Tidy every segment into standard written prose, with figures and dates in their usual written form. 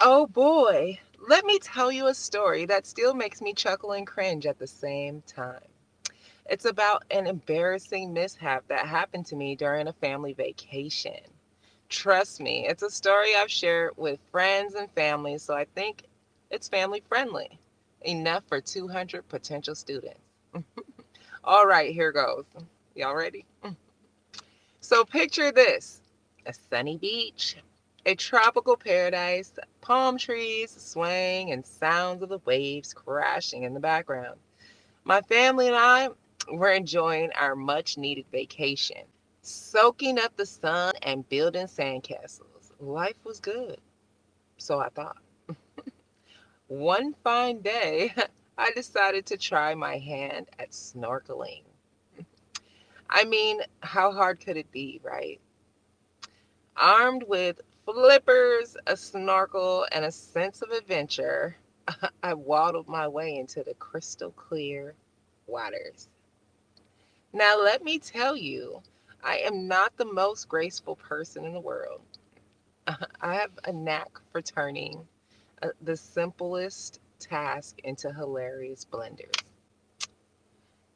Oh boy, let me tell you a story that still makes me chuckle and cringe at the same time. It's about an embarrassing mishap that happened to me during a family vacation. Trust me, it's a story I've shared with friends and family, so I think it's family friendly. Enough for 200 potential students. All right, here goes. Y'all ready? So picture this: a sunny beach, a tropical paradise, palm trees swaying, and sounds of the waves crashing in the background. My family and I were enjoying our much needed vacation, soaking up the sun and building sandcastles. Life was good, so I thought. One fine day, I decided to try my hand at snorkeling. I mean, how hard could it be, right? Armed with flippers, a snorkel, and a sense of adventure, I waddled my way into the crystal clear waters. Now, let me tell you, I am not the most graceful person in the world. I have a knack for turning the simplest task into hilarious blenders.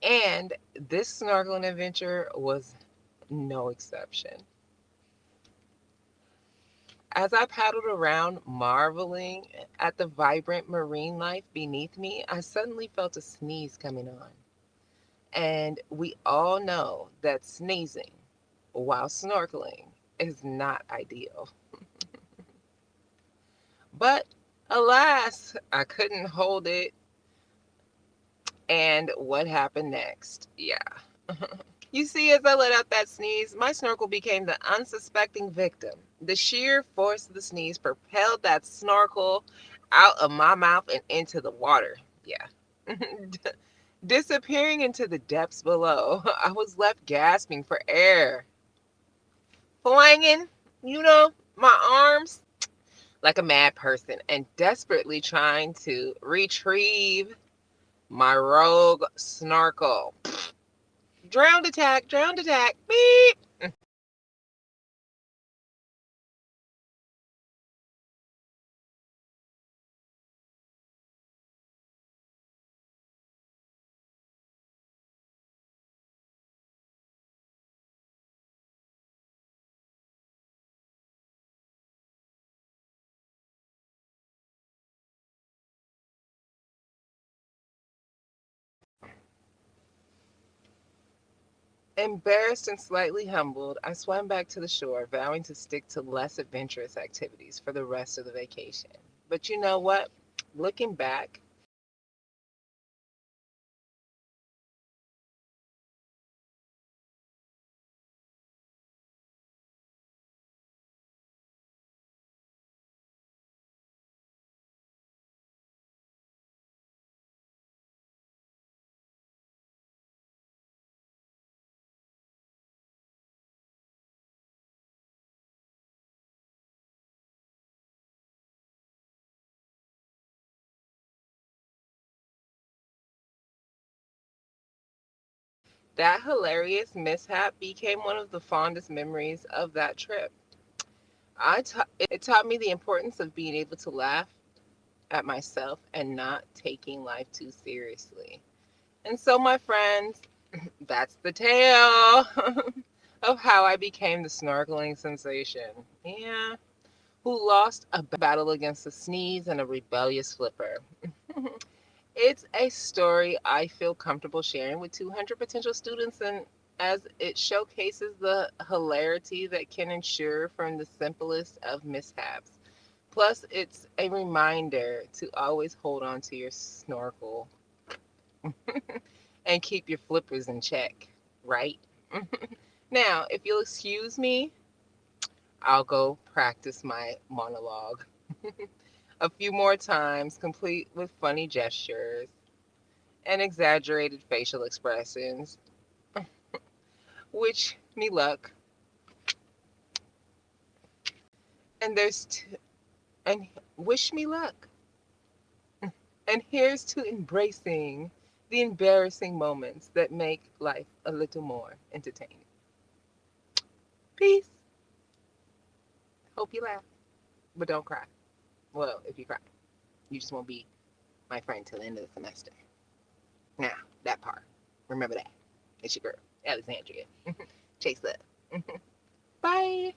And this snorkeling adventure was no exception. As I paddled around, marveling at the vibrant marine life beneath me, I suddenly felt a sneeze coming on. And we all know that sneezing while snorkeling is not ideal. But alas, I couldn't hold it. And what happened next? Yeah. You see, as I let out that sneeze, my snorkel became the unsuspecting victim. The sheer force of the sneeze propelled that snorkel out of my mouth and into the water. Yeah. Disappearing into the depths below, I was left gasping for air, flanging, my arms like a mad person, and desperately trying to retrieve my rogue snorkel. Drowned attack, beep. Embarrassed and slightly humbled, I swam back to the shore, vowing to stick to less adventurous activities for the rest of the vacation. But you know what? Looking back, that hilarious mishap became one of the fondest memories of that trip. It taught me the importance of being able to laugh at myself and not taking life too seriously. And so, my friends, that's the tale of how I became the snorkeling sensation. Yeah, who lost a battle against a sneeze and a rebellious flipper. It's a story I feel comfortable sharing with 200 potential students, and as it showcases the hilarity that can ensure from the simplest of mishaps. Plus, it's a reminder to always hold on to your snorkel and keep your flippers in check, right? Now, if you'll excuse me, I'll go practice my monologue a few more times, complete with funny gestures and exaggerated facial expressions. Wish me luck. And and wish me luck. And here's to embracing the embarrassing moments that make life a little more entertaining. Peace. Hope you laugh, but don't cry. Well, if you cry, you just won't be my friend till the end of the semester. Now, that part. Remember that. It's your girl, Alexandria. Chase up. Bye.